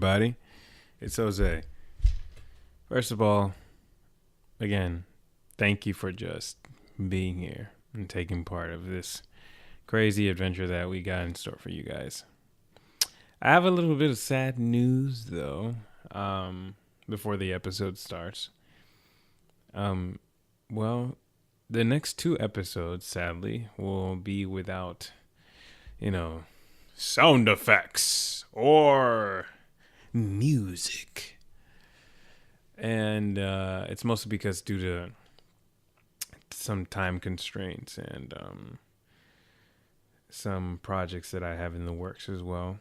everybody. It's Jose. First of all, again, thank you for just being here and taking part of this crazy adventure that we got in store for you guys. I have a little bit of sad news, though, before the episode starts. Well, the next 2 episodes, sadly, will be without, sound effects or music. And it's mostly because due to some time constraints and some projects that I have in the works as well.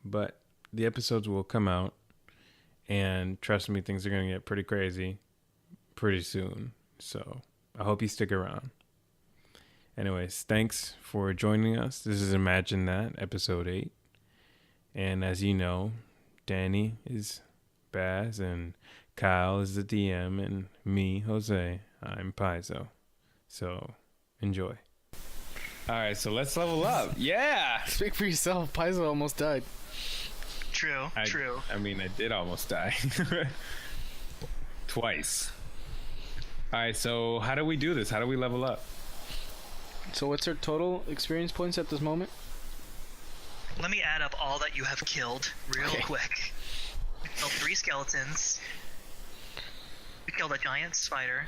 But the episodes will come out, and trust me, things are going to get pretty crazy pretty soon. So I hope you stick around. Anyways, thanks for joining us. This is Imagine That, episode 8. And as you know, Danny is Baz, and Kyle is the DM, and me, Jose, I'm Paizo. So enjoy. All right, so let's level up. Yeah. Speak for yourself. Paizo almost died. True. I mean, I did almost die. Twice. All right, so how do we do this? How do we level up? So what's our total experience points at this moment? Let me add up all that you have killed real quick. You killed 3 skeletons. You killed a giant spider.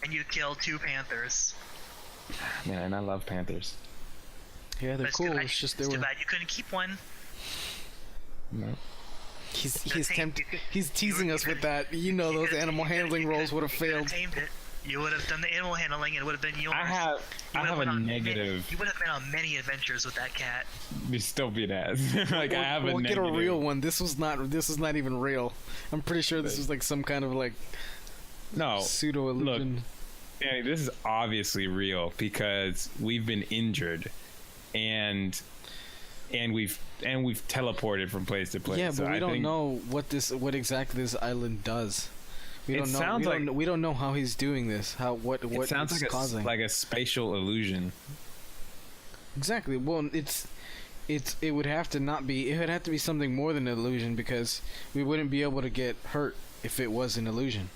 And you killed 2 panthers. Man, I love panthers. Yeah, they're cool. It's just too bad you couldn't keep one. No. He's teasing us with that. Those animal handling rolls would have failed. You would have done the animal handling, and it would have been yours. I have a negative. You would have been on many adventures with that cat. Be still beat ass. I have a negative. We'll get a real one. This is not even real. I'm pretty sure this is like some kind of pseudo illusion. Look, Danny, this is obviously real because we've been injured, and we've teleported from place to place. Yeah, but we don't know what exactly this island does. We don't know. We don't know how he's doing this. What it sounds it's like causing. Like a spatial illusion. Exactly. Well, it would have to not be. It would have to be something more than an illusion, because we wouldn't be able to get hurt if it was an illusion.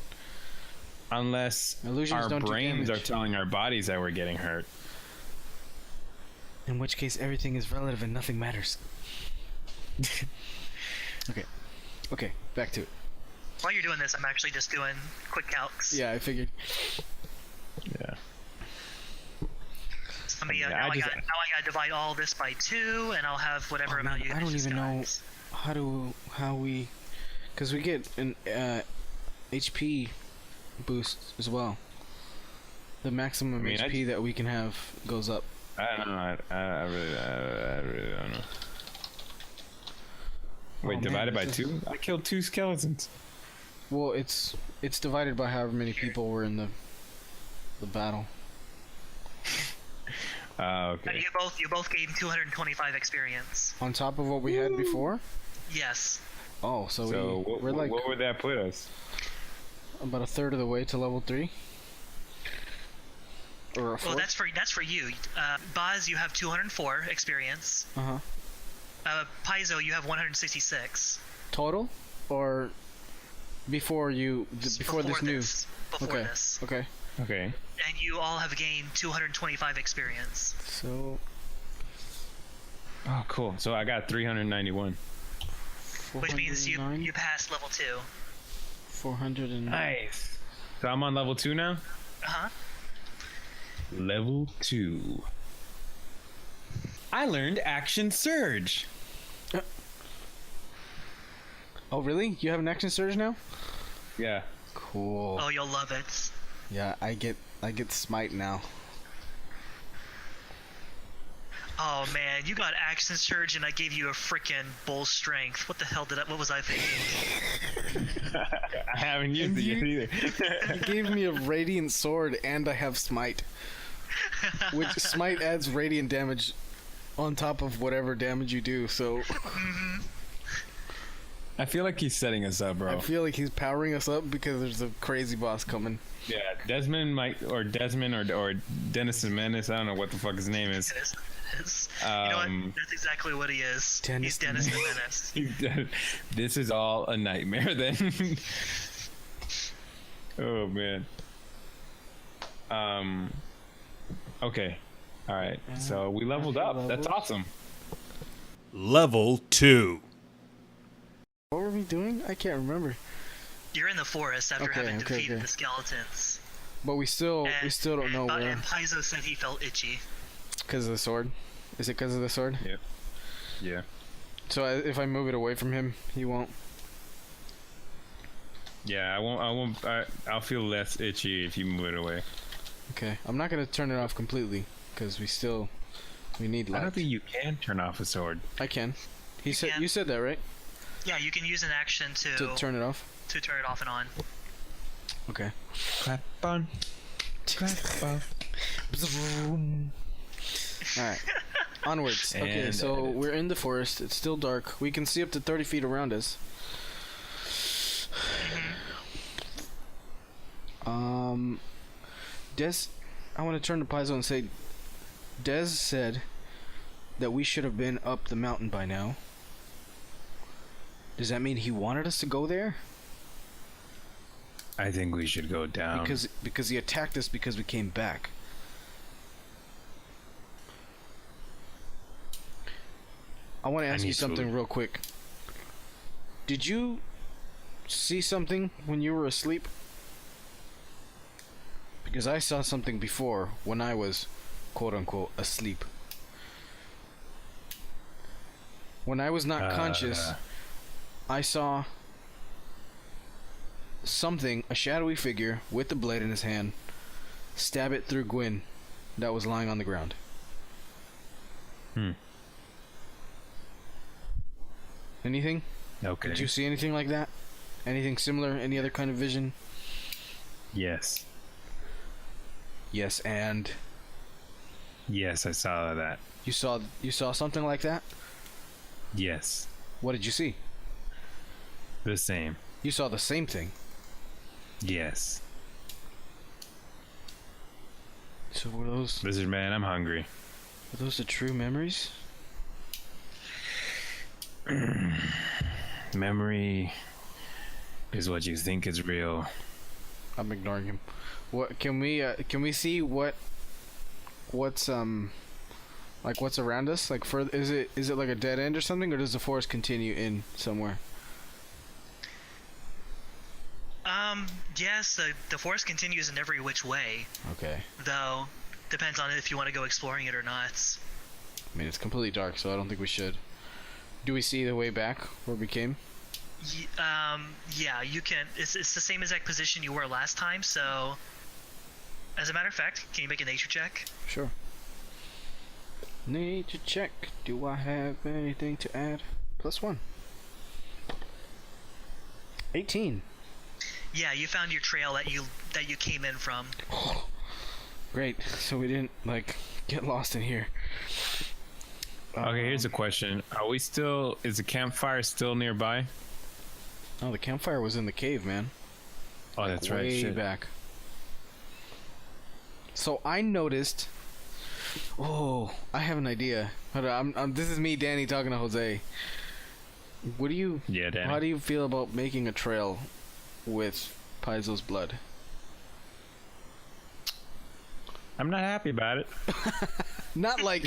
Unless illusions our brains are telling our bodies that we're getting hurt. In which case, everything is relative and nothing matters. Okay, back to it. While you're doing this, I'm actually just doing quick calcs. Yeah, I figured. Yeah. Now I gotta divide all this by 2, and I'll have whatever amount you. I don't even know how we, because we get an HP boost as well. The maximum HP that we can have goes up. I don't know. I really don't know. Wait, divided by 2? I killed 2 skeletons. Well, it's divided by however many people were in the battle. Okay. You both gained 225 experience. On top of what we had before? Yes. Oh, we're like... What would that put us? About a third of the way to level 3. Or a fourth? Well, that's for you. Baz, you have 204 experience. Paizo, you have 166. Total? Or before this news? Before this. Okay. And you all have gained 225 experience. So... Oh, cool. So I got 391. Which means you passed level 2. 409. Nice. So I'm on level 2 now? Uh-huh. Level 2. I learned Action Surge. Oh, really? You have an Action Surge now? Yeah. Cool. Oh, you'll love it. Yeah, I get Smite now. Oh man, you got Action Surge and I gave you a frickin' Bull Strength. What the hell what was I thinking? I haven't used it yet either. You gave me a Radiant Sword and I have Smite. Which Smite adds Radiant damage on top of whatever damage you do, so... I feel like he's setting us up, bro. I feel like he's powering us up because there's a crazy boss coming. Yeah, Desmond or Dennis Menace. I don't know what the fuck his name is. You know what? That's exactly what he is. He's Dennis the Menace. This is all a nightmare then. Oh man. Okay. All right. So we leveled up. That's awesome. Level 2. What were we doing? I can't remember. You're in the forest after having defeated the skeletons. But we still don't know where. And Paizo said he felt itchy. Because of the sword? Is it because of the sword? Yep. Yeah. So if I move it away from him, he won't? Yeah, I won't. I'll feel less itchy if you move it away. Okay. I'm not going to turn it off completely, because we need light. I don't think you can turn off a sword. I can. You said that, right? Yeah, you can use an action to turn it off? To turn it off and on. Okay. Clap on. Clap off. Alright. Onwards. Okay, so we're in the forest. It's still dark. We can see up to 30 feet around us. I want to turn to Paizo and say, Des said that we should have been up the mountain by now. Does that mean he wanted us to go there? I think we should go down. Because he attacked us because we came back. I want to ask you something real quick. Did you see something when you were asleep? Because I saw something before when I was, quote-unquote, asleep. When I was not conscious, I saw something, a shadowy figure with the blade in his hand, stab it through Gwyn that was lying on the ground. Anything? Okay. Did you see anything like that? Anything similar? Any other kind of vision? Yes. Yes, and yes, I saw that. You saw something like that? Yes. What did you see? The same. You saw the same thing? Yes. So were those... Lizard man, I'm hungry. Were those the true memories? Memory is what you think is real. I'm ignoring him. What can we see what's like what's around us? Like further, is it like a dead end or something, or does the forest continue in somewhere? Yes, the forest continues in every which way. Okay. Though, depends on if you want to go exploring it or not. I mean, it's completely dark, so I don't think we should. Do we see the way back where we came? Yeah, you can. It's the same exact position you were last time, so... As a matter of fact, can you make a nature check? Sure. Nature check. Do I have anything to add? +1. 18. Yeah, you found your trail that you came in from. Great. So we didn't like get lost in here. Okay, here's a question. Is the campfire still nearby? No, the campfire was in the cave, man. Oh, that's right. Way back. So I noticed. Oh, I have an idea. Hold on, this is me, Danny, talking to Jose. What do you? Yeah, Danny. How do you feel about making a trail with Paizo's blood? I'm not happy about it. Not like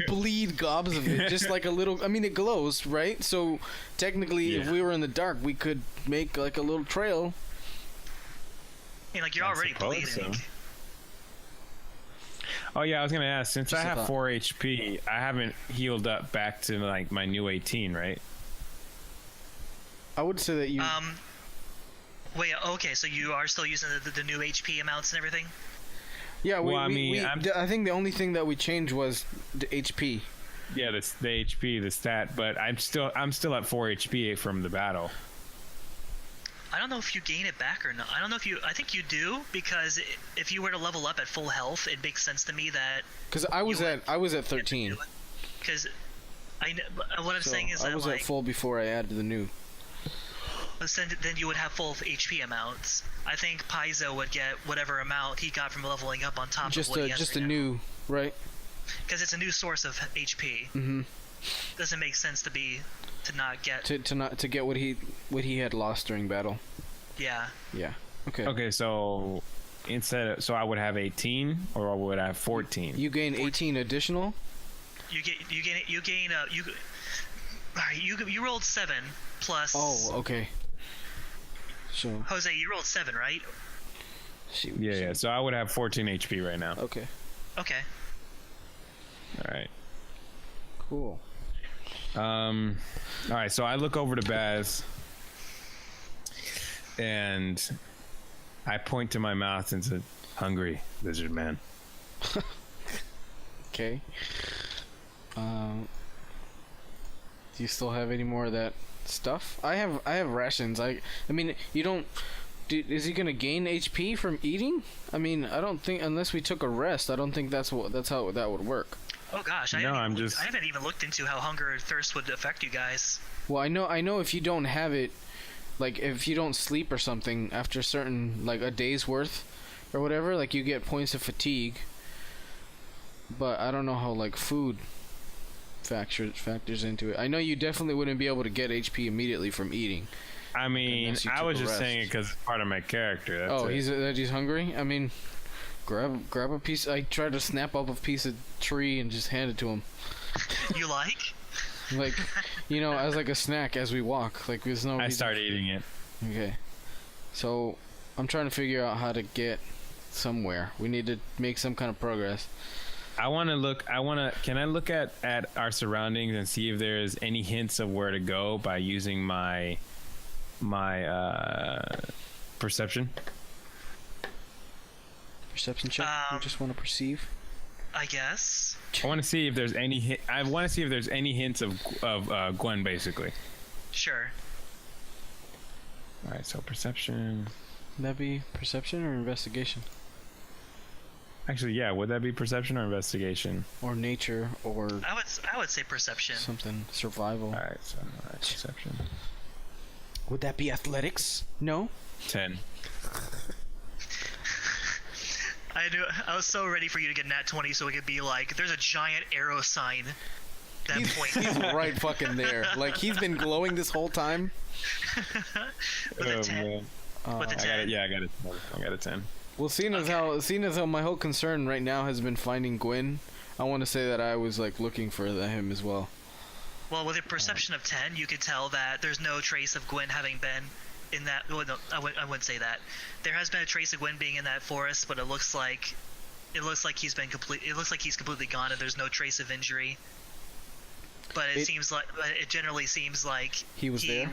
bleed gobs of it, just like a little. I mean, it glows, right? So technically, if we were in the dark, we could make like a little trail. I mean, like you're already bleeding. So. Oh yeah, I was gonna ask. Since I have 4 HP, I haven't healed up back to like my new 18, right? I would say that you. Wait. Okay, so you are still using the new HP amounts and everything. Yeah, I think the only thing that we changed was the HP. Yeah, the HP, the stat, but I'm still at 4 HP from the battle. I don't know if you gain it back or not. I think you do, because if you were to level up at full health, it makes sense to me that. Because I was at 13. Because what I'm saying is that I was at full before I added the new. then you would have full HP amounts. I think Paizo would get whatever amount he got from leveling up on top of what he has just right a now. new, right? Because it's a new source of HP. Mm-hmm. Doesn't make sense to not get. To get what he had lost during battle. Yeah. Yeah. Okay. Okay, so so I would have 18, or would I have 14? You gain 18 additional. You rolled 7 plus. Oh, okay. So. Jose, you rolled 7, right? Yeah. So I would have 14 HP right now. Okay. Okay. All right. Cool. All right. So I look over to Baz, and I point to my mouth and say, "Hungry, lizard man." Okay. Do you still have any more of that stuff? I have rations. I mean, you don't. Is he gonna gain HP from eating? I mean, I don't think, unless we took a rest. I don't think that's how that would work. Oh gosh, I haven't even looked into how hunger or thirst would affect you guys. Well, I know if you don't have it, like if you don't sleep or something after a certain, like a day's worth or whatever, like you get points of fatigue. But I don't know how like food factors into it. I know you definitely wouldn't be able to get HP immediately from eating. I mean, I was just saying it because it's part of my character. That's He's hungry. I mean, grab a piece. I tried to snap up a piece of tree and just hand it to him. You like? Like, as like a snack as we walk. Like there's no. I start eating it. Okay. So I'm trying to figure out how to get somewhere. We need to make some kind of progress. Can I look at our surroundings and see if there's any hints of where to go by using my perception? Perception check? You just want to perceive? I guess. I want to see if there's any hints of Gwen, basically. Sure. All right, so perception. Would that be perception or investigation? Actually, yeah. Would that be perception or investigation? Or nature, or I would say perception. something survival. All right, so perception. Would that be athletics? No. 10. I was so ready for you to get nat 20 so it could be like, there's a giant arrow sign that points. He's right fucking there. Like he's been glowing this whole time. With a 10. Man. With a 10. I got a 10. Well, seeing as how my whole concern right now has been finding Gwen, I want to say that I was like looking for him as well. Well, with a perception of 10, you could tell that there's no trace of Gwen having been in that. Well, no, I wouldn't say that. There has been a trace of Gwen being in that forest, but it looks like he's completely gone, and there's no trace of injury. But it generally seems like he was there.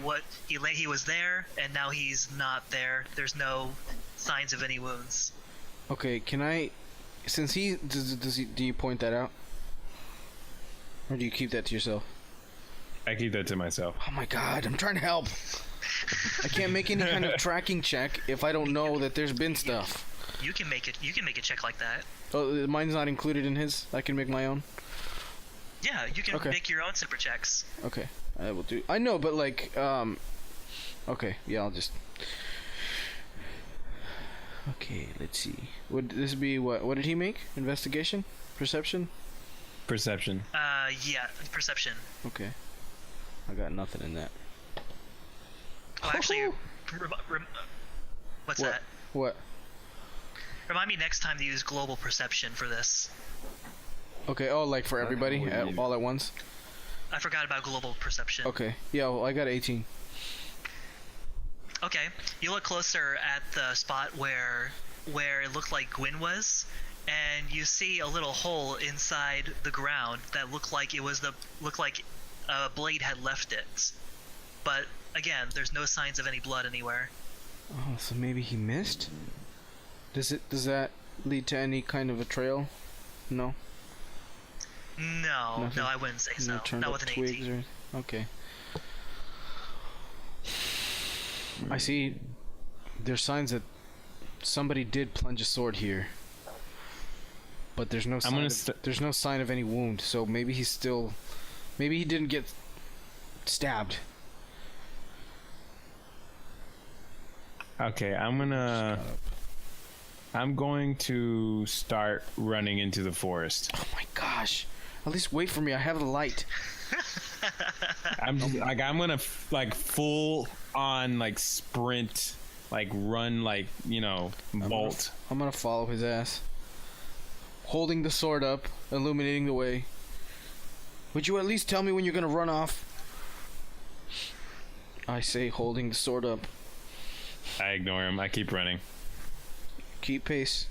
He was there, and now he's not there. There's no signs of any wounds. Okay, can I? Since do you point that out, or do you keep that to yourself? I keep that to myself. Oh my god, I'm trying to help. I can't make any kind of tracking check if I don't know that there's been stuff. You can make a check like that. Oh, mine's not included in his. I can make my own. Yeah, you can make your own separate checks. Okay, I will do. I know, but like, okay, yeah, I'll just. Okay, let's see. Would this be what? What did he make? Investigation, perception. Perception. Yeah, perception. Okay, I got nothing in that. Oh, actually, what's that? What? Remind me next time to use global perception for this. Okay. Oh, like for everybody all at once. I forgot about global perception. Okay. Yeah. Well, I got 18. Okay. You look closer at the spot where it looked like Gwyn was, and you see a little hole inside the ground that looked like a blade had left it. But again, there's no signs of any blood anywhere. Oh, so maybe he missed? Does that lead to any kind of a trail? No. No, Nothing? no, I wouldn't say so. Turned Not up with an twigs 18. Okay. I see. There's signs that somebody did plunge a sword here, but there's no sign of any wound. So maybe he didn't get stabbed. Okay, I'm going to start running into the forest. Oh my gosh! At least wait for me. I have the light. I'm just, like, I'm gonna like full on like sprint, like run, like, you know, bolt. I'm gonna follow his ass, holding the sword up, illuminating the way. Would you at least tell me when you're gonna run off? I say, holding the sword up. I ignore him. I keep running. Keep pace.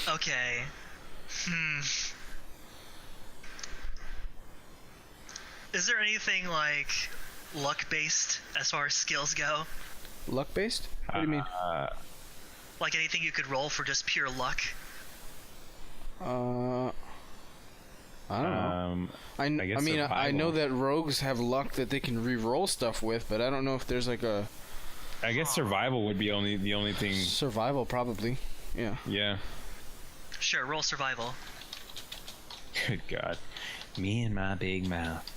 Okay. Is there anything like luck based as far as skills go? Luck based? What do you mean? Like anything you could roll for just pure luck? I don't know. I guess mean, I know survival. that rogues have luck that they can re-roll stuff with, but I don't know if there's like a I guess survival would be the only thing. survival. Probably, yeah. Yeah. Sure, roll survival. Good God. Me and my big mouth.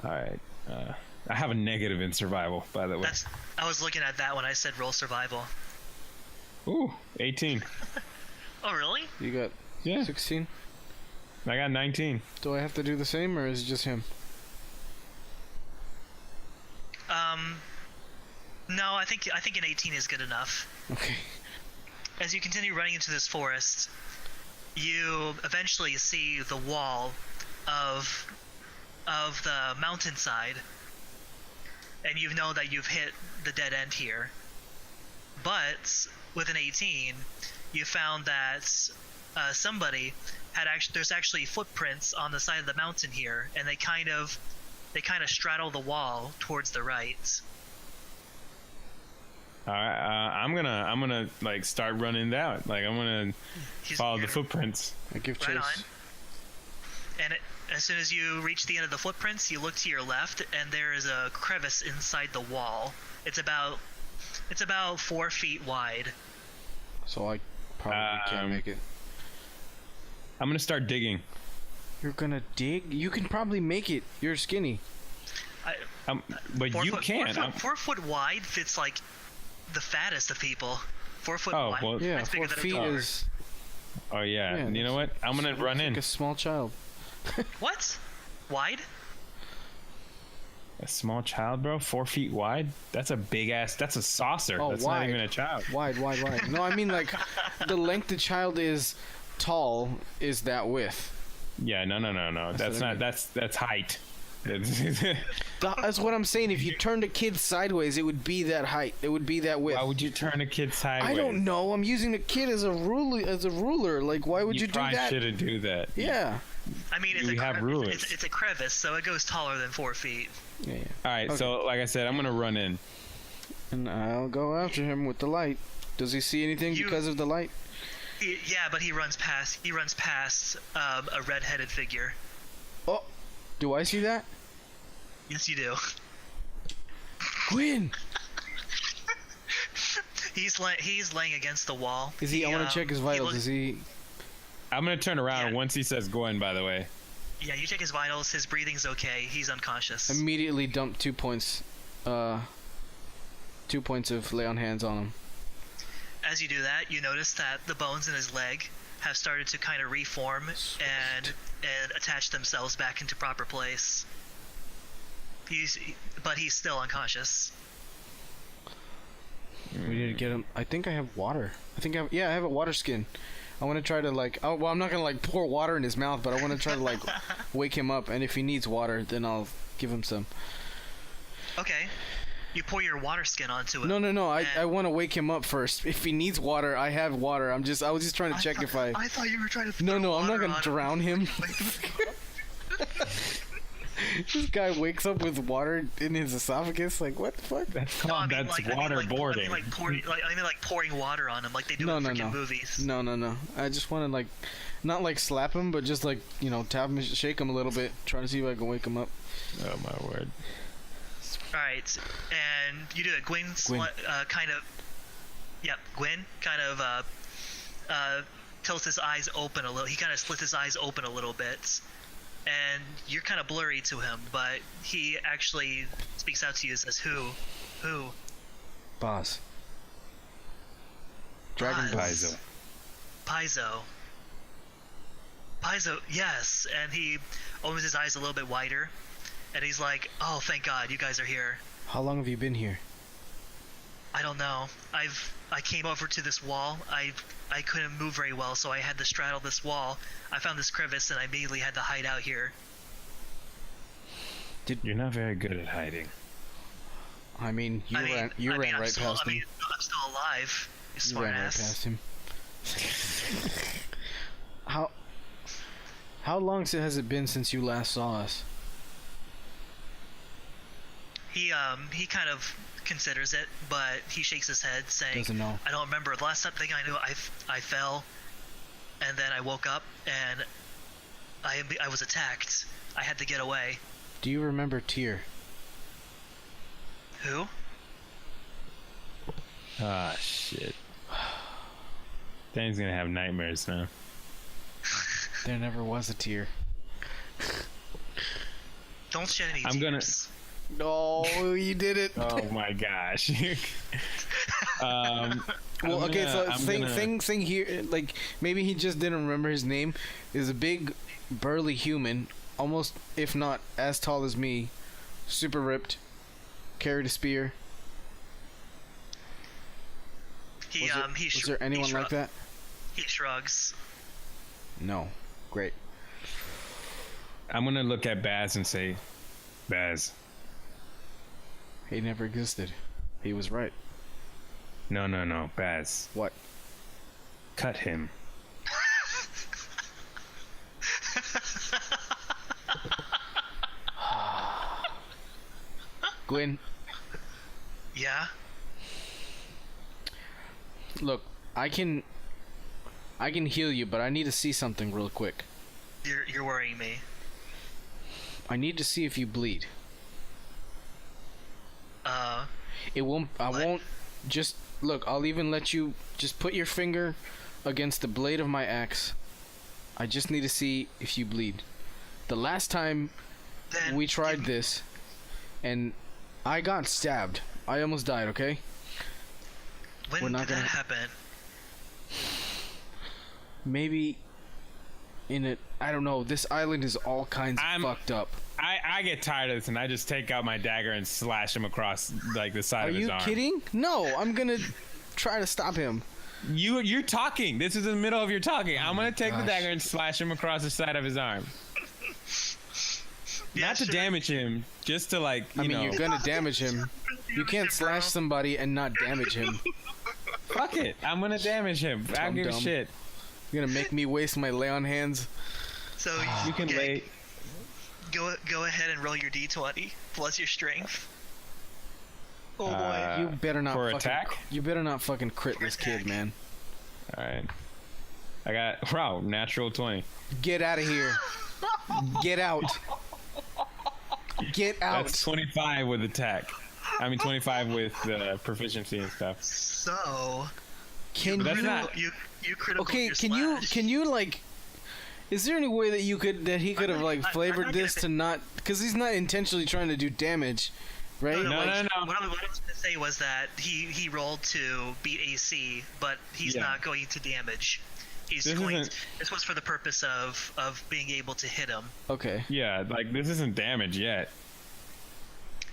All right. I have a negative in survival, by the way. I was looking at that when I said roll survival. Ooh, 18. Oh, really? You got Yeah. 16. I got 19. Do I have to do the same, or is it just him? No, I think an 18 is good enough. Okay. As you continue running into this forest, you eventually see the wall of the mountainside, and you know that you've hit the dead end here. But with an 18, you found that somebody there's actually footprints on the side of the mountain here, and they kind of straddle the wall towards the right. All right. I'm gonna like start running that. Like, I'm gonna follow the footprints. I give chase. Right on. And as soon as you reach the end of the footprints, you look to your left, and there is a crevice inside the wall. It's about 4 feet wide. So I probably can't make it. I'm gonna start digging. You're gonna dig? You can probably make it. You're skinny. But you can't. 4 foot wide fits like the fattest of people. 4 foot Oh, wide. well, Yeah, That's 4 bigger than a feet car. is Oh yeah. You know what? I'm gonna run in. like a small child. What? Wide? A small child, bro. 4 feet wide. That's a big ass. That's a saucer. Oh, that's wide. not even a child. Wide. No, I mean like the length the child is tall is that width. Yeah. No. That's what I not. mean. That's height. That's what I'm saying. If you turned a kid sideways, it would be that height. It would be that width. Why would you turn a kid sideways? I don't know. I'm using a kid as a ruler. Like, why would you do probably that? shouldn't do that. Yeah. I mean, We have rulers. It's a crevice, so it goes taller than 4 feet. Yeah. All right. Okay. So, like I said, I'm gonna run in. And I'll go after him with the light. Does he see anything because of the light? Yeah, but he runs past a red-headed figure. Oh, do I see that? Yes, you do. Gwyn! He's laying against the wall. Is he? I want to check his vitals. Is he? I'm gonna turn around Yeah. once he says "Gwen." By the way. Yeah, you check his vitals. His breathing's okay. He's unconscious. Immediately dump 2 points. 2 points of lay on hands on him. As you do that, you notice that the bones in his leg have started to kind of reform and attach themselves back into proper place. But he's still unconscious. We need to get him. I think I have water. I have a water skin. I want to try to like. Oh, well, I'm not gonna like pour water in his mouth, but I want to try to like wake him up. And if he needs water, then I'll give him some. Okay. You pour your water skin onto it. No. I want to wake him up first. If he needs water, I have water. I was just trying to check if I. I thought you were trying to. No, throw I'm not water gonna on drown him. This guy wakes up with water in his esophagus. Like, what the fuck? That's No, I called mean, that's like, waterboarding. I mean, like pouring water on him, like they do in freaking movies. No. I just want to like, not like slap him, but just like tap him, shake him a little bit, try to see if I can wake him up. Oh my word. All right, and you do it. Gwyn kind of. Yep, Gwyn kind of tilts his eyes open a little. He kind of splits his eyes open a little bit. And you're kind of blurry to him, but he actually speaks out to you and says, Who? Boss. Dragon Boss. Paizo. Paizo, yes. And he opens his eyes a little bit wider, and he's like, "Oh, thank God, you guys are here." How long have you been here? I don't know. I came over to this wall. I couldn't move very well, so I had to straddle this wall. I found this crevice, and I immediately had to hide out here. You're not very good at hiding. I mean, you ran right past him. I'm still alive. You You smart ran right ass. past him. How long has it been since you last saw us? He kind of considers it, but he shakes his head, saying, Doesn't know. "I don't remember. The last thing I knew, I fell, and then I woke up, and I was attacked. I had to get away." Do you remember Tyr? Who? Ah, shit. Danny's gonna have nightmares now. There never was a Tyr. Don't shed any I'm gonna- tears. No, you did it. Oh my gosh. Well, okay, so thing here, like maybe he just didn't remember his name. Is a big, burly human, almost if not as tall as me, super ripped, carried a spear. Was there anyone like that? He shrugs. No. Great. I'm gonna look at Baz and say, Baz. He never existed. He was right. No, Baz. What? Cut him. Gwen, Yeah? look, I can heal you, but I need to see something real quick. You're worrying me. I need to see if you bleed. I won't just look, I'll even let you just put your finger against the blade of my axe. I just need to see if you bleed. The last time Then we tried this and I got stabbed. I almost died, okay? When we're did not that gonna- happen? Maybe I don't know. This island is all kinds of fucked up. I get tired of this and I just take out my dagger and slash him across like the side Are of his you arm. kidding? No, I'm gonna try to stop him. You're talking. This is in the middle of your talking. I'm gonna take the gosh. dagger and slash him across the side of his arm. Yeah, Not to sure. damage him, just to like you know. You're gonna damage him. You can't Bro. slash somebody and not damage him. Fuck it. I'm gonna damage him. I don't give a Dum-dum. shit. You're gonna make me waste my lay on hands. So You can okay, lay. Go ahead and roll your d20 plus your strength. Oh boy. You better not for fucking, attack? You better not fucking crit this kid, attack. man. All right. I got natural 20. Get out of here. Get out. Get out. That's 25 with attack. I mean 25 with proficiency and stuff. So Can That's you? not- you critical Okay, your can slash. you like? Is there any way that he could have like I'm flavored not this gonna- to not? Because he's not intentionally trying to do damage, right? No. What I was going to say was that he rolled to beat AC, but he's Yeah. not going to damage. He's This going. isn't- This was for the purpose of being able to hit him. Okay. Yeah, like this isn't damage yet.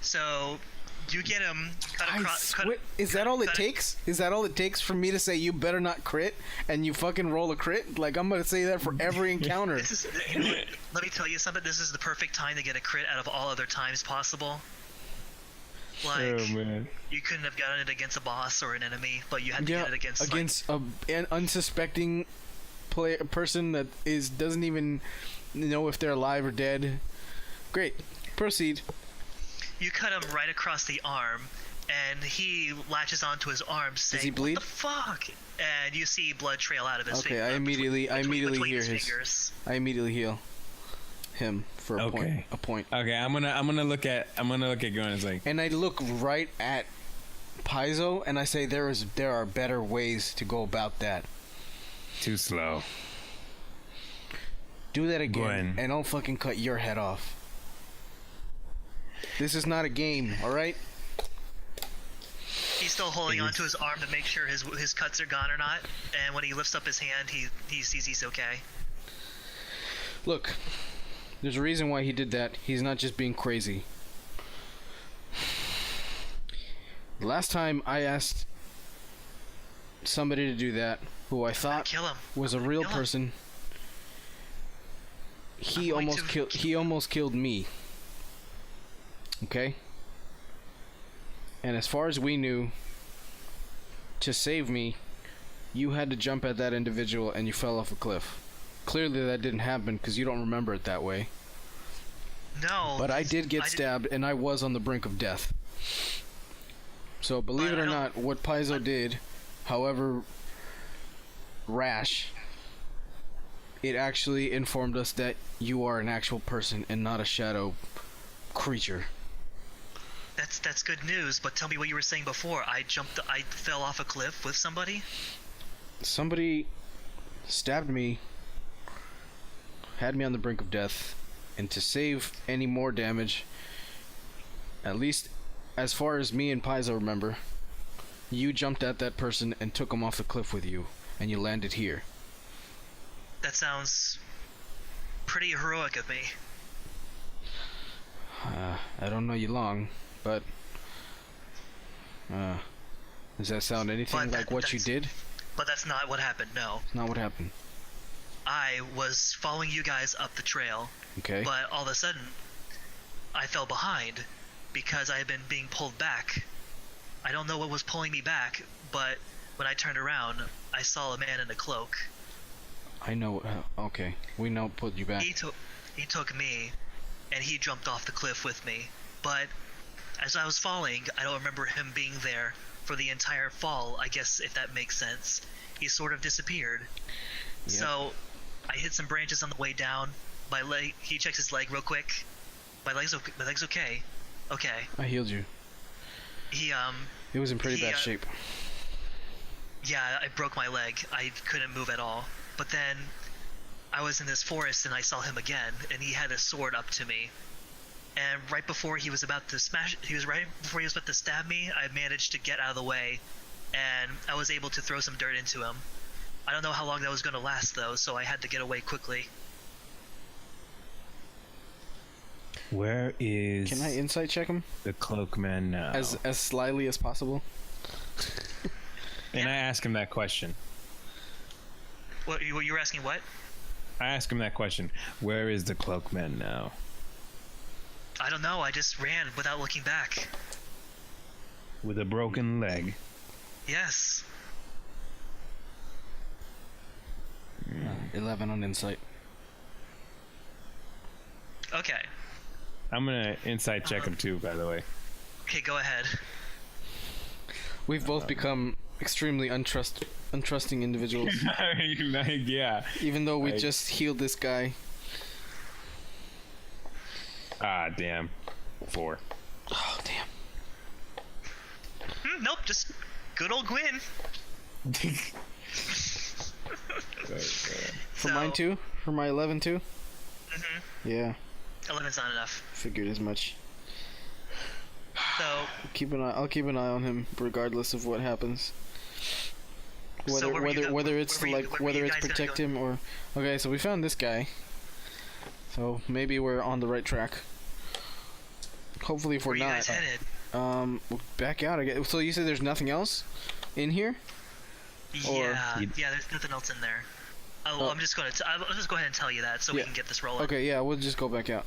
So you get him cut I across. swear, is that all it takes? Is that all it takes for me to say you better not crit and you fucking roll a crit? Like I'm gonna say that for every encounter. This is. You know what? Let me tell you something. This is the perfect time to get a crit out of all other times possible. Like Oh man. you couldn't have gotten it against a boss or an enemy, but you had to Yeah, get it against. against an unsuspecting person that doesn't even know if they're alive or dead. Great, proceed. You cut him right across the arm, and he latches onto his arm, saying, he bleed? "What the fuck?" And you see blood trail out of his Okay, finger. I immediately between hear his his. fingers. I immediately heal him for a point. Okay. A point. Okay, I'm gonna look at Gwen and say, And I look right at Paizo and I say there are better ways to go about that. too slow. Do that again, Gwen. and I'll fucking cut your head off. This is not a game, all right? He still holding onto his arm to make sure his cuts are gone or not. And when he lifts up his hand, he sees he's okay. Look, there's a reason why he did that. He's not just being crazy. The last time I asked somebody to do that, who I thought was a real person, he almost killed me. Okay? And as far as we knew, to save me, you had to jump at that individual and you fell off a cliff. Clearly that didn't happen because you don't remember it that way. No. But I did get stabbed and I was on the brink of death. So believe it or not, what Paizo did, however rash, it actually informed us that you are an actual person and not a shadow creature. That's good news, but tell me what you were saying before. I fell off a cliff with somebody? Somebody stabbed me, had me on the brink of death, and to save any more damage, at least as far as me and Paizo remember, you jumped at that person and took him off the cliff with you, and you landed here. That sounds pretty heroic of me. I don't know you long, but does that sound anything like what you did? But that's not what happened, no. Not what happened. I was following you guys up the trail. Okay. But all of a sudden, I fell behind because I had been being pulled back. I don't know what was pulling me back, but when I turned around, I saw a man in a cloak. I know. Okay, we know what pulled you back. He took me, and he jumped off the cliff with me. But as I was falling, I don't remember him being there for the entire fall, I guess, if that makes sense. He sort of disappeared. Yep. So I hit some branches on the way down. My leg, he checks his leg real quick. My leg's okay. Okay. I healed you. It was in pretty bad shape. Yeah, I broke my leg. I couldn't move at all. But then I was in this forest and I saw him again, and he had a sword up to me. And right before he was about to stab me, I managed to get out of the way, and I was able to throw some dirt into him. I don't know how long that was going to last, though, so I had to get away quickly. Where is... Can I insight check him? The cloakman now? As slyly as possible. And I ask him that question. What you were asking? What? I ask him that question. Where is the cloakman now? I don't know. I just ran without looking back. With a broken leg. Yes. 11 on insight. Okay. I'm gonna insight check him too, by the way. Okay, go ahead. We've both become extremely untrusting individuals. Yeah. Even though we just healed this guy. Ah, damn. 4. Oh, damn. Nope, just good old Gwyn. For mine too? For my 11 too? Mm-hmm. Yeah. 11's not enough. Figured as much. So I'll keep an eye on him regardless of what happens. Whether it's protect him or... Okay, so we found this guy. So maybe we're on the right track. Hopefully if we're not... Where you guys headed? We'll back out again. So you said there's nothing else in here? Yeah, there's nothing else in there. I'll just go ahead and tell you that so we can get this rolling. Okay, yeah, we'll just go back out.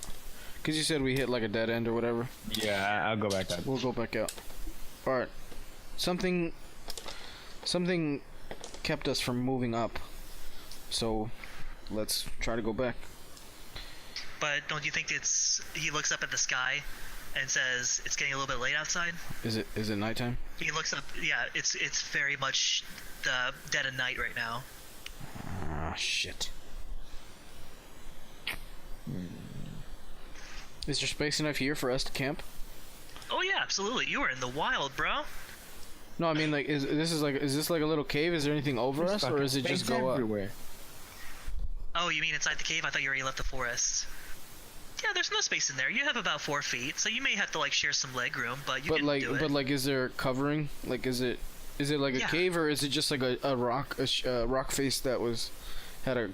Because you said we hit like a dead end or whatever. Yeah, I'll go back out. We'll go back out. Alright. Something kept us from moving up. So, let's try to go back. But don't you think he looks up at the sky and says, it's getting a little bit late outside? Is it nighttime? He looks up, yeah, it's very much the dead of night right now. Ah, shit. Is there space enough here for us to camp? Oh yeah, absolutely. You are in the wild, bro. No, I mean, like, is this like a little cave? Is there anything over us, or is it just go everywhere? Oh, you mean inside the cave? I thought you already left the forest. Yeah, there's no space in there. You have about 4 feet, so you may have to like share some leg room, but you can do it. But like, is there covering? Like, is it like a cave, or is it just like a rock face that had a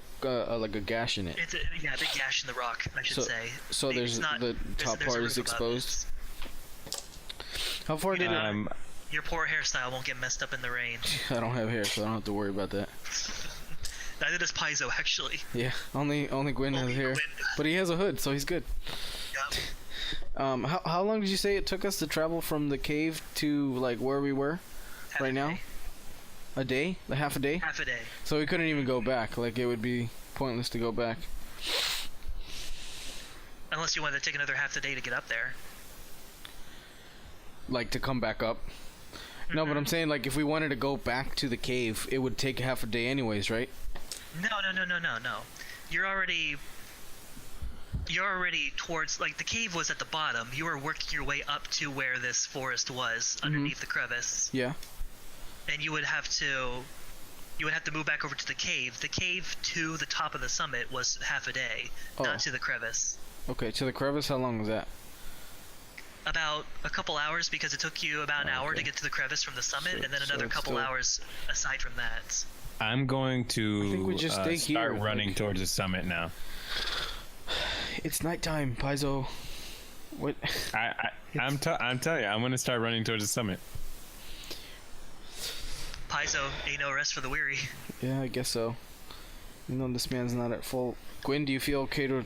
like a gash in it? It's a big gash in the rock, I should say. So there's the top part is exposed. How far did it? Your poor hairstyle won't get messed up in the rain. I don't have hair, so I don't have to worry about that. Neither does Paizo, actually. Yeah, only Gwyn has hair, but he has a hood, so he's good. Yep. How long did you say it took us to travel from the cave to like where we were right now? A day? Like half a day? Half a day. So we couldn't even go back. Like, it would be pointless to go back. Unless you wanted to take another half the day to get up there. Like, to come back up? No, but I'm saying, like, if we wanted to go back to the cave, it would take half a day anyways, right? No. You're already towards, like, the cave was at the bottom. You were working your way up to where this forest was, underneath the crevice. Yeah. And you would have to move back over to the cave. The cave to the top of the summit was half a day, not to the crevice. Okay, to the crevice, how long was that? About a couple hours, because it took you about an hour to get to the crevice from the summit, and then another couple hours aside from that. I'm going to I think we just stay start here, running towards the summit now. It's nighttime, Paizo. What? I'm telling you, I'm going to start running towards the summit. Paizo, ain't no rest for the weary. Yeah, I guess so. You know, this man's not at full. Gwyn, do you feel okay to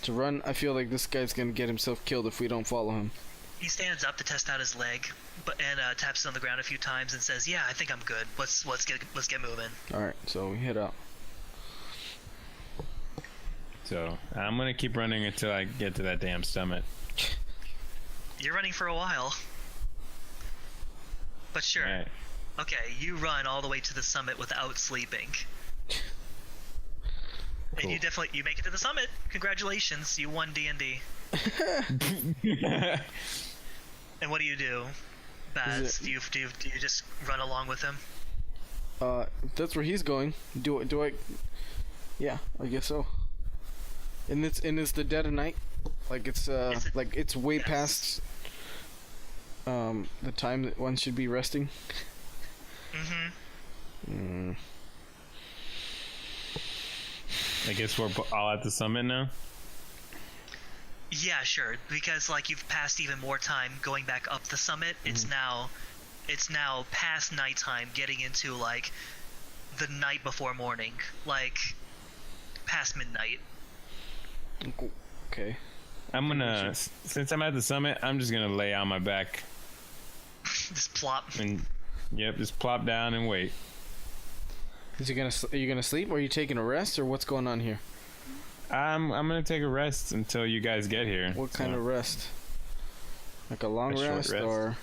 run? I feel like this guy's gonna get himself killed if we don't follow him. He stands up to test out his leg, and taps it on the ground a few times and says, "Yeah, I think I'm good. Let's get moving." All right, so we head out. So I'm gonna keep running until I get to that damn summit. You're running for a while, but sure. Right. Okay, you run all the way to the summit without sleeping. Cool. And you make it to the summit. Congratulations, you won D&D. And what do you do, Baz? Do you just run along with him? That's where he's going. Do I? Yeah, I guess so. And it's the dead of night. Like it's way past the time that one should be resting. I guess we're all at the summit now. Yeah, sure. Because like you've passed even more time going back up the summit. It's now past nighttime, getting into like the night before morning, like past midnight. Okay. Since I'm at the summit, I'm just gonna lay on my back. Just plop. And just plop down and wait. Are you gonna sleep, or are you taking a rest, or what's going on here? I'm gonna take a rest until you guys get here. What kind of rest? Like a long rest, or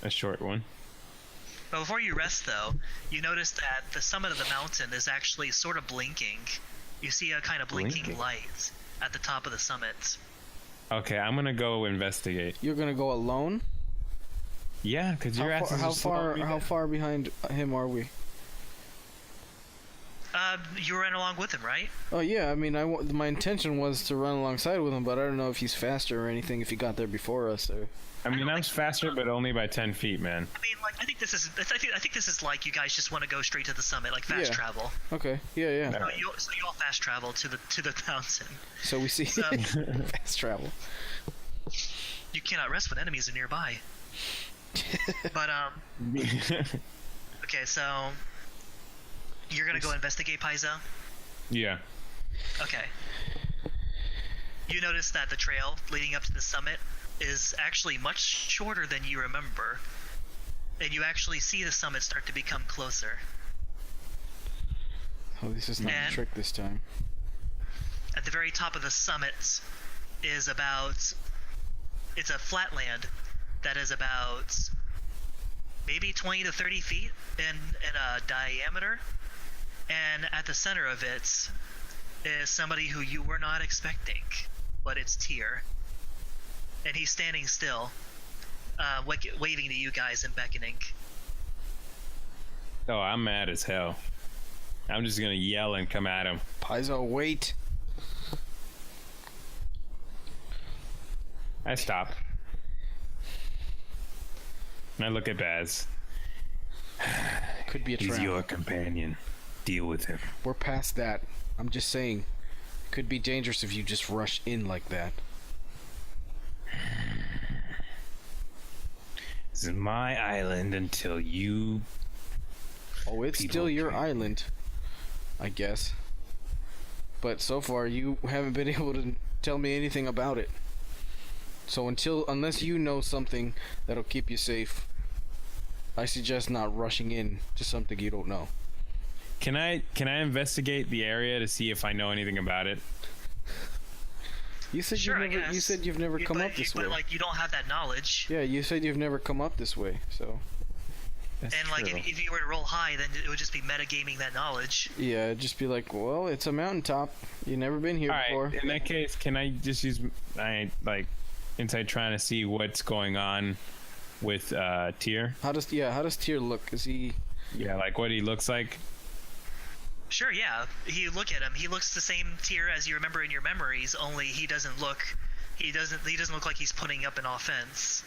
a short one? But before you rest, though, you notice that the summit of the mountain is actually sort of blinking. You see a kind of blinking light at the top of the summit. Okay, I'm gonna go investigate. You're gonna go alone? Yeah, because your ass is how far behind him are we? You ran along with him, right? Oh yeah, I mean, my intention was to run alongside with him, but I don't know if he's faster or anything. If he got there before us, or. I mean, I'm faster, but only by 10 feet, man. I mean, like, I think this is like you guys just want to go straight to the summit, like fast travel. Okay. Yeah. So you all fast travel to the mountain. So we see fast travel. You cannot rest when enemies are nearby. But okay, so you're gonna go investigate Paizo? Yeah. Okay. You notice that the trail leading up to the summit is actually much shorter than you remember, and you actually see the summit start to become closer. Oh, this is not a trick this time. At the very top of the summit is it's a flat land that is about maybe 20 to 30 feet in diameter, and at the center of it is somebody who you were not expecting, but it's Tyr. And he's standing still, waving to you guys and beckoning. Oh, I'm mad as hell. I'm just gonna yell and come at him. Paizo, wait. I stop. And I look at Baz. Could be a trap. He's your companion. Deal with him. We're past that. I'm just saying. It could be dangerous if you just rush in like that. This is my island until you... Oh, it's People still your can- island, I guess. But so far, you haven't been able to tell me anything about it. So unless you know something that'll keep you safe, I suggest not rushing in to something you don't know. Can I investigate the area to see if I know anything about it? You said Sure, I guess. you said you've never come up this way. But like, you don't have that knowledge. Yeah, you said you've never come up this way, so. That's And like, true. if you were to roll high, then it would just be metagaming that knowledge. Yeah, just be like, well, it's a mountaintop. You've never been here All right. before. In that case, can I just use insight trying to see what's going on with Tyr? How does Tyr look? Is he? Yeah, like what he looks like. Sure, yeah. You look at him. He looks the same tier as you remember in your memories. Only he doesn't look like he's putting up an offense.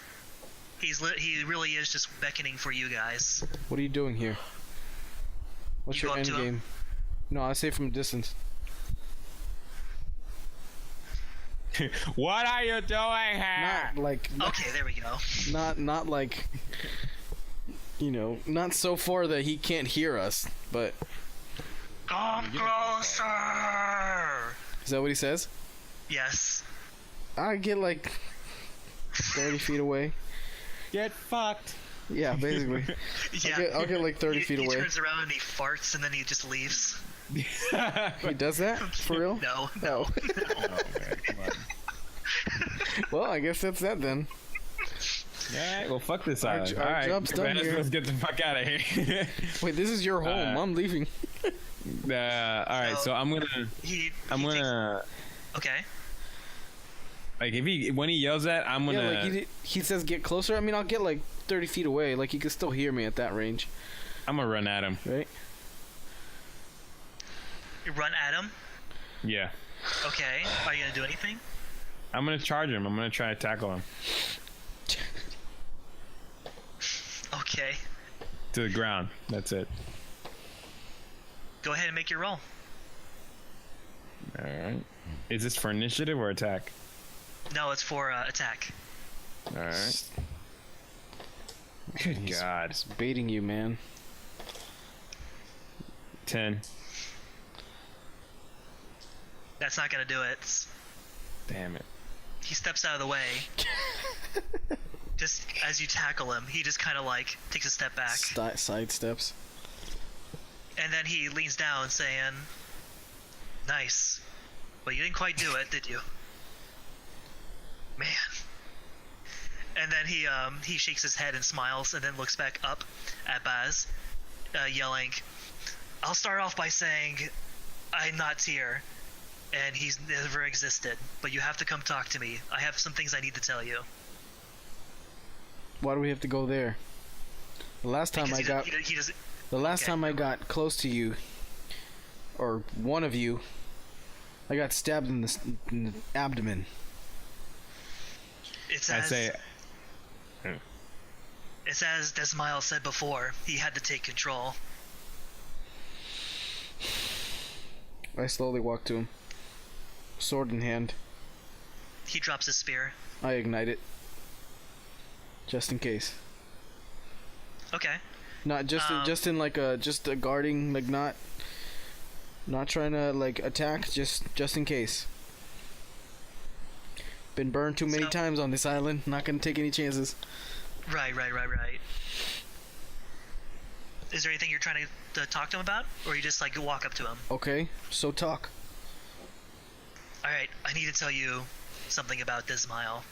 He really is just beckoning for you guys. What are you doing here? What's You your go up end to him? game? No, I say from a distance. What are you doing here? Not like Okay, there we go. not like not so far that he can't hear us, but Come closer. is that what he says? Yes. I get like 30 feet away. Get fucked. Yeah, basically. Yeah. I'll get like 30 feet he away. turns around and he farts and then he just leaves. He does that? For real? No. No. Oh, man, come on. Well, I guess that's that then. Alright, well, fuck this Our island. our Alright, job's done here. let's get the fuck out of here. Wait, this is your home. I'm leaving. Alright, so I'm gonna... Okay. Like, when he yells that, I'm gonna... Yeah, like he says get closer. I mean, I'll get like 30 feet away. Like, he can still hear me at that range, I'm gonna run at him. right? You run at him. Yeah. Okay. Are you gonna do anything? I'm gonna charge him. I'm gonna try to tackle him. Okay. To the ground. That's it. Go ahead and make your roll. Alright. Is this for initiative or attack? No, it's for attack. Alright. Good God. It's baiting you, man. 10. That's not gonna do it. Damn it. He steps out of the way. Just as you tackle him, he just kind of like takes a step back. Side steps. And then he leans down saying, "Nice. But you didn't quite do it, did you?" Man. And then he shakes his head and smiles and then looks back up at Baz, yelling, "I'll start off by saying I'm not Tyr, and he's never existed, but you have to come talk to me. I have some things I need to tell you." Why do we have to go there? The last time Because he doesn't. the last okay. time I got close to you, or one of you, I got stabbed in the abdomen. It's I as, say... it's as Desmile said before, he had to take control. I slowly walk to him, sword in hand. He drops his spear. I ignite it, just in case. Okay. Not just in like a guarding, like not trying to like attack, just in case. Been burned too many So- times on this island. Not gonna take any chances. Right. Is there anything you're trying to talk to him about? Or you just like walk up to him? Okay, so talk. Alright, I need to tell you something about Desmile.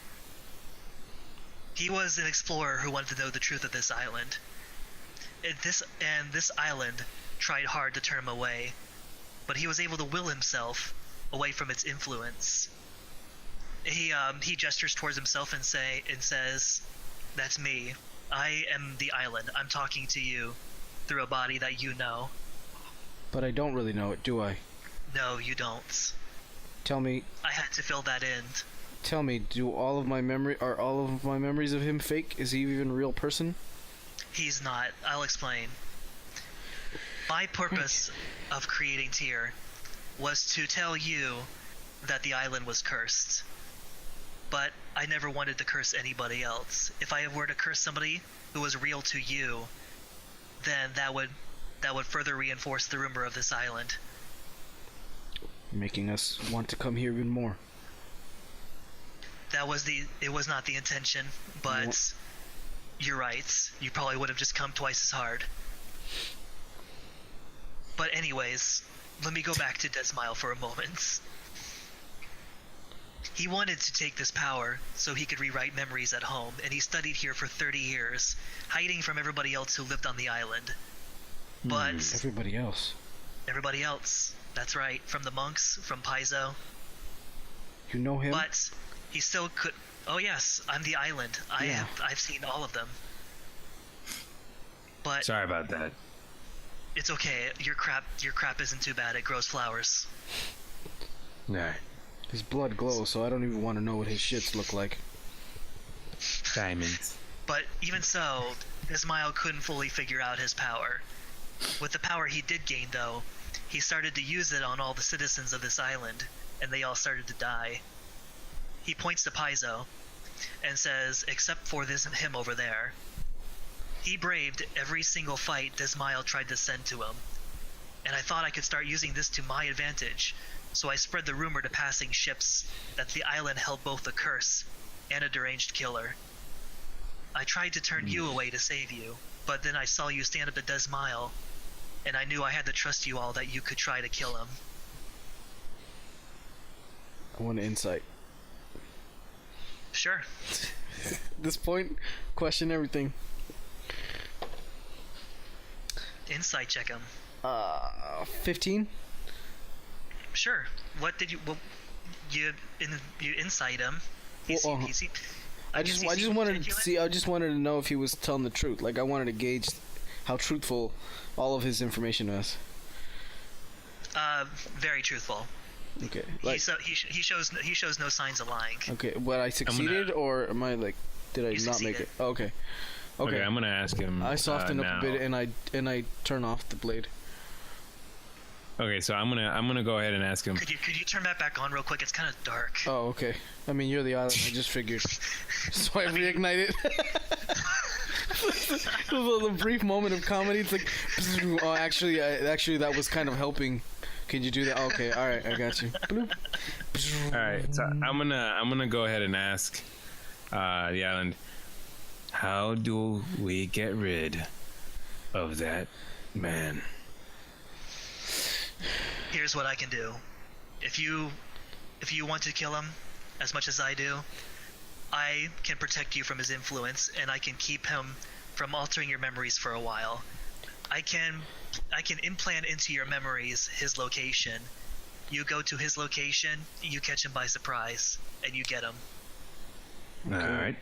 He was an explorer who wanted to know the truth of this island. This island tried hard to turn him away, but he was able to will himself away from its influence. He gestures towards himself and says, "That's me. I am the island. I'm talking to you through a body that you know." But I don't really know it, do I? No, you don't. Tell me. I had to fill that in. tell me, are all of my memories of him fake? Is he even a real person? He's not. I'll explain. My purpose of creating Tyr was to tell you that the island was cursed. But I never wanted to curse anybody else. If I were to curse somebody who was real to you, then that would further reinforce the rumor of this island. Making us want to come here even more. It was not the intention, but you're right. You probably would have just come twice as hard. But anyways, let me go back to Desmile for a moment. He wanted to take this power so he could rewrite memories at home, and he studied here for 30 years, hiding from everybody else who lived on the island. But everybody else. Everybody else. That's right. From the monks, from Paizo. You know him? But he still could. Oh yes, I'm the island. I've seen all of them. But Sorry about that. it's okay. Your crap isn't too bad. It grows flowers. Alright. His blood glows, so I don't even want to know what his shits look like. Diamonds. But even so, Ismail couldn't fully figure out his power. With the power he did gain, though, he started to use it on all the citizens of this island, and they all started to die. He points to Paizo and says, except for him over there. He braved every single fight Desmile tried to send to him, and I thought I could start using this to my advantage, so I spread the rumor to passing ships that the island held both a curse and a deranged killer. I tried to turn you away to save you, but then I saw you stand up to Desmile, and I knew I had to trust you all that you could try to kill him. I want an insight. Sure. At this point, question everything. Insight check him. 15? Sure. What did you? Well, you insight him. I just wanted to see. I just wanted to know if he was telling the truth. Like I wanted to gauge how truthful all of his information was. Very truthful. Okay. Like, he shows no signs of lying. Okay, but I succeeded, or am I like? Did I not make it? Oh, okay. Okay, I'm gonna ask him. I soften up now. a bit, and I turn off the blade. Okay, so I'm gonna go ahead and ask him. Could you turn that back on real quick? It's kind of dark. Oh, okay. I mean, you're the island. I just figured. So I reignite it. It was a brief moment of comedy. It's like, oh, actually, that was kind of helping. Can you do that? Okay, all right, I got you. All right, so I'm gonna go ahead and ask the island. How do we get rid of that man? Here's what I can do. If you want to kill him as much as I do, I can protect you from his influence, and I can keep him from altering your memories for a while. I can implant into your memories his location. You go to his location, you catch him by surprise, and you get him. Okay. All right.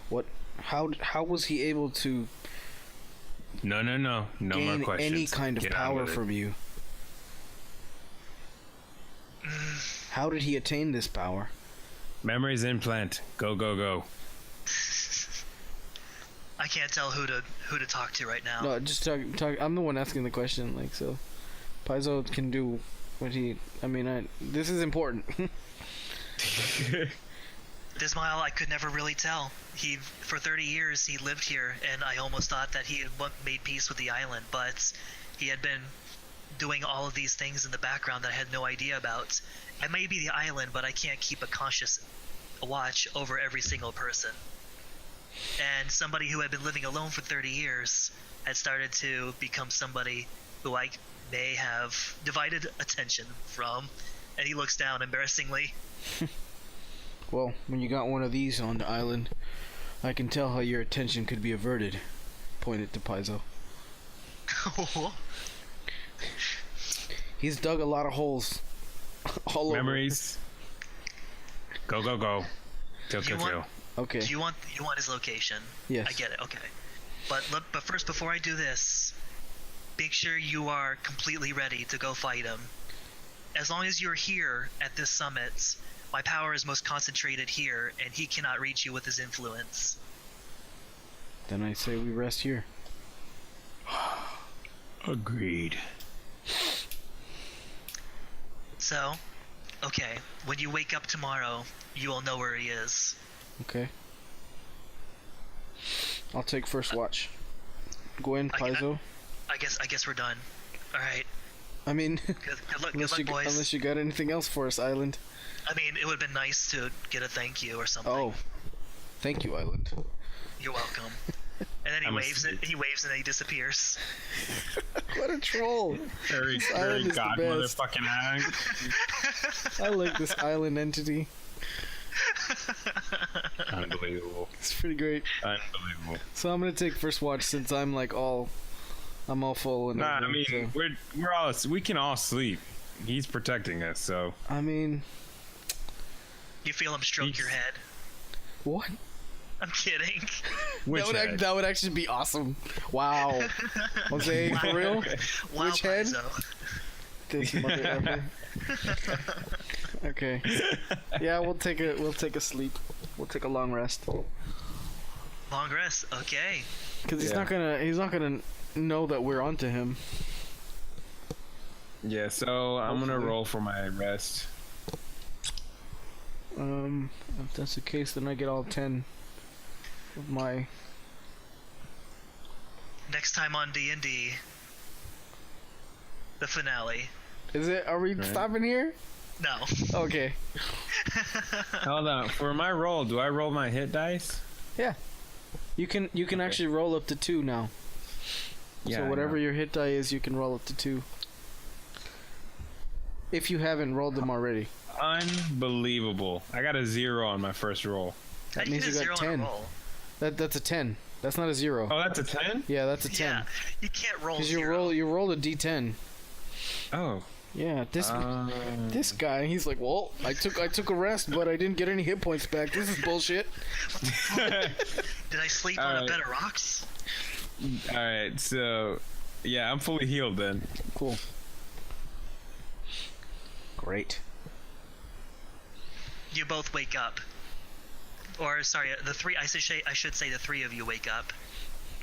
What? How was he able to? No gain more questions. Any kind of Get power from you? How did he attain this power? Memories implant. Go. I can't tell who to talk to right now. No, just talk. I'm the one asking the question. Like so, Paizo can do what he. I mean, this is important. Dismail, I could never really tell. For 30 years, he lived here, and I almost thought that he had made peace with the island, but he had been doing all of these things in the background that I had no idea about. I may be the island, but I can't keep a conscious watch over every single person. And somebody who had been living alone for 30 years had started to become somebody who I may have divided attention from, and he looks down embarrassingly. Well, when you got one of these on the island, I can tell how your attention could be averted. Pointed to Paizo. He's dug a lot of holes all Memories. Over. Go. Kill. Okay. Do you want his location? Yes. I get it. Okay. But first, before I do this, make sure you are completely ready to go fight him. As long as you're here at this summit, My power is most concentrated here, and he cannot reach you with his influence. Then I say we rest here. Agreed. So, okay, when you wake up tomorrow, you will know where he is. Okay. I'll take first watch. Gwen, Paizo. I guess we're done. All right. I mean, Good luck, unless boys. you got anything else for us, Island. I mean, it would have been nice to get a thank you or something. Oh, thank you, Island. You're welcome. And then he waves and then he disappears. What a troll! Very god motherfucking island. I like this island entity. Unbelievable. It's pretty great. Unbelievable. So I'm gonna take first watch since I'm all full and. Nah, I mean so. we can all sleep. He's protecting us, so. I mean. You feel him stroke your head. What? I'm kidding. That would actually be awesome. Wow. Jose, for real? Wow, Which head? Paizo. This mother effer. Okay. Yeah, we'll take a sleep. We'll take a long rest. Long rest. Okay. Because he's not gonna know that we're onto him. Yeah, so I'm gonna roll for my rest. If that's the case, then I get all 10 of my. Next time on D&D, the finale. Is it? Are we stopping here? No. Okay. Hold on. For my roll, do I roll my hit dice? Yeah. You can actually roll up to 2 now. Yeah. So whatever your hit die is, you can roll up to 2. If you haven't rolled them already. Unbelievable. I got a 0 on my first roll. That means you got 10. That's a 10. That's not a 0. Oh, that's a 10? Yeah, that's a 10. Yeah, you can't roll Because 0. you roll a d10. Oh. Yeah, this guy, he's like, well, I took a rest, but I didn't get any hit points back. This is bullshit. Did I sleep on a bed of rocks? Alright, so yeah, I'm fully healed then. Cool. Great. You both wake up. Or sorry, the three. I should say the 3 of you wake up.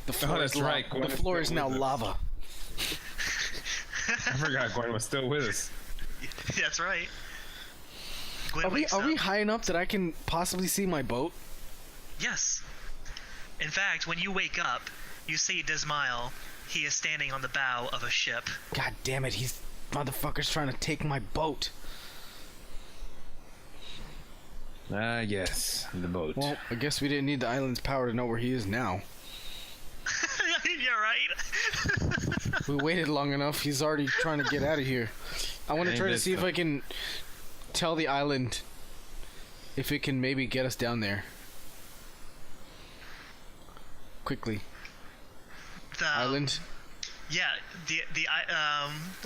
The floor is right. The floor is now lava. I forgot Gwen was still with us. That's right. Gwen Are wakes we up. high enough that I can possibly see my boat? Yes. In fact, when you wake up, you see Dismail. He is standing on the bow of a ship. God damn it! He's motherfucker's trying to take my boat. Yes, the boat. Well, I guess we didn't need the island's power to know where he is now. You're right. We waited long enough. He's already trying to get out of here. I want to try to see if I can tell the island if it can maybe get us down there. Quickly. The Island. Yeah.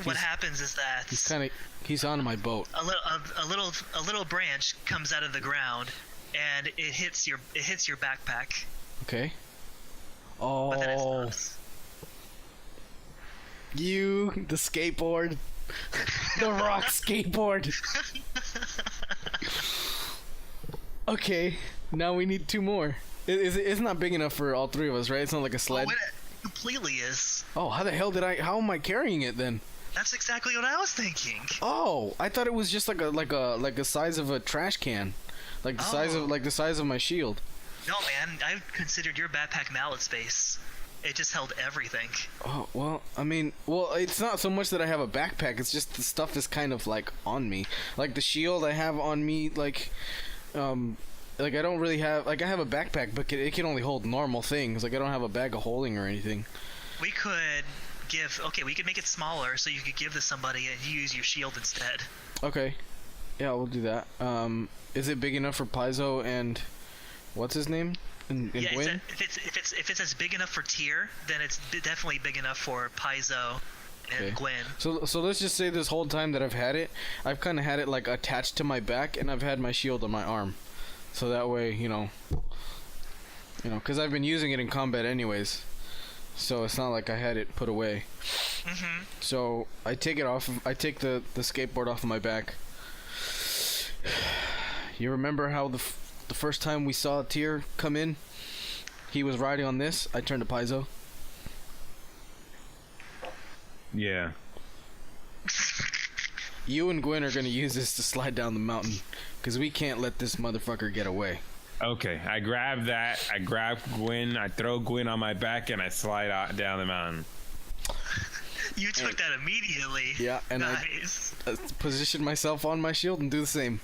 What happens is that he's on my boat. a little branch comes out of the ground, and it hits your backpack. Okay. But then it Oh. stops. The skateboard. The rock skateboard. Okay, now we need 2 more. It's not big enough for all 3 of us, right? It's not like a sled. Oh, it completely is. Oh, how the hell how am I carrying it then? That's exactly what I was thinking. Oh, I thought it was just like a size of a trash can. Like the size of my shield. No, man, I considered your backpack mallet space. It just held everything. Oh, well, I mean, it's not so much that I have a backpack, it's just the stuff is kind of like on me. Like the shield I have on me, like I don't really have, like I have a backpack, but it can only hold normal things. Like I don't have a bag of holding or anything. We could we could make it smaller so you could give this somebody and you use your shield instead. Okay. Yeah, we'll do that. Is it big enough for Paizo and what's his name? And Yeah, Gwen? if it's as big enough for Tyr, then it's definitely big enough for Paizo and Okay. Gwen. So let's just say this whole time that I've had it, I've kind of had it like attached to my back, and I've had my shield on my arm. So that way, because I've been using it in combat anyways. So it's not like I had it put away. Mm-hmm. So I take it off. I take the skateboard off of my back. You remember how the first time we saw Tyr come in, he was riding on this. I turned to Paizo. Yeah. You and Gwen are gonna use this to slide down the mountain, because we can't let this motherfucker get away. Okay, I grab that. I grab Gwen. I throw Gwen on my back, and I slide out down the mountain. You took that immediately. Yeah, and nice. I position myself on my shield and do the same.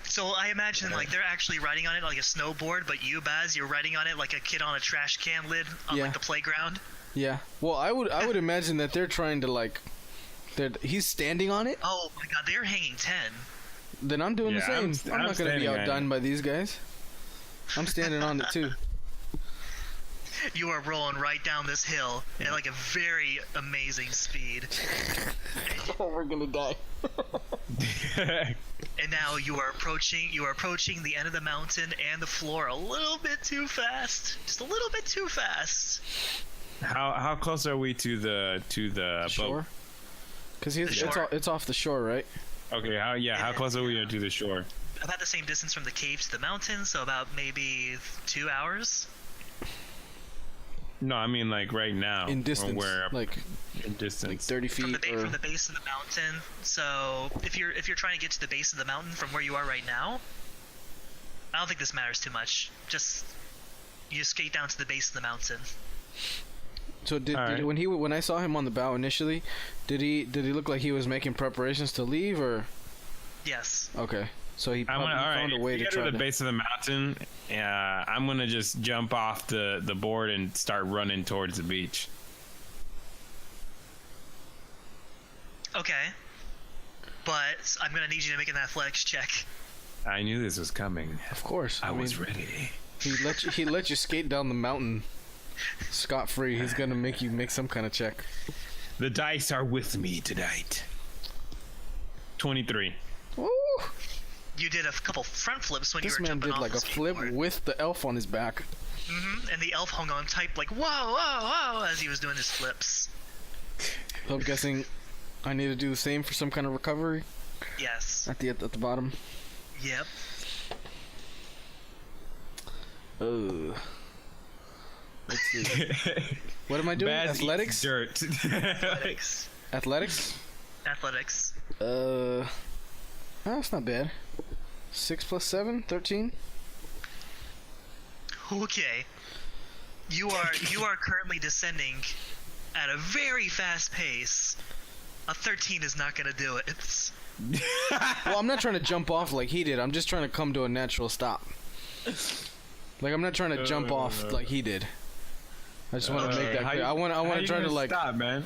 So I imagine like they're actually riding on it like a snowboard, but you, Baz, you're riding on it like a kid on a trash can lid on like the playground. Yeah. Well, I would imagine that they're trying to like, he's standing on it. Oh my God, they're hanging 10. Then I'm doing the same. I'm not gonna be outdone by these guys. I'm standing on it too. You are rolling right down this hill at like a very amazing speed. We're gonna die. And now you are approaching the end of the mountain and the floor a little bit too fast. Just a little bit too fast. How close are we to the shore? Because it's off the shore, right? Okay. How close are we to the shore? About the same distance from the cave to the mountain, so about maybe 2 hours. No, I mean like right now. In distance, in distance, like 30 feet from the base of the mountain. So if you're trying to get to the base of the mountain from where you are right now, I don't think this matters too much. Just you skate down to the base of the mountain. So when I saw him on the bow initially, did he look like he was making preparations to leave or? Yes. Okay. So he probably found a way to try to the base of the mountain. I'm gonna just jump off the board and start running towards the beach. Okay. But I'm gonna need you to make an athletics check. I knew this was coming. Of course. I was ready. He let you skate down the mountain scot-free. He's gonna make you make some kind of check. The dice are with me tonight. 23. Woo! You did a couple front flips when you were jumping off. This man did like a flip with the elf on his back. And the elf hung on tight like whoa, whoa, whoa as he was doing his flips. So I'm guessing I need to do the same for some kind of recovery? Yes. At the bottom? Yep. Oh. Let's see. What am I doing? Athletics? Dirt. Athletics? Athletics. That's not bad. 6 plus 7, 13. Okay. You are currently descending at a very fast pace. A 13 is not gonna do it. Well, I'm not trying to jump off like he did. I'm just trying to come to a natural stop. Like I'm not trying to jump off like he did. I just want to make that clear. I want to try to like stop, man.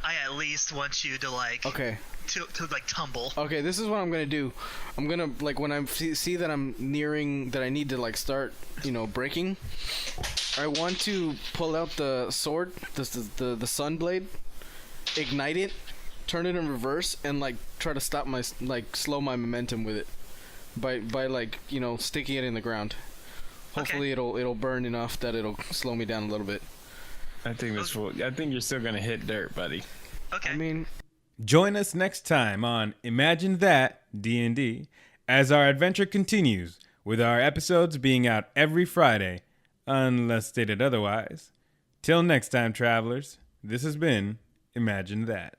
I at least want you to like to like tumble. Okay, this is what I'm gonna do. I'm gonna like when I see that I'm nearing that I need to like start breaking. I want to pull out the sword, the sun blade, ignite it, turn it in reverse, and like try to stop my slow my momentum with it by like sticking it in the ground. Hopefully it'll burn enough that it'll slow me down a little bit. I think you're still gonna hit dirt, buddy. Okay. I mean, join us next time on Imagine That D&D as our adventure continues with our episodes being out every Friday, unless stated otherwise. Till next time, travelers, this has been Imagine That.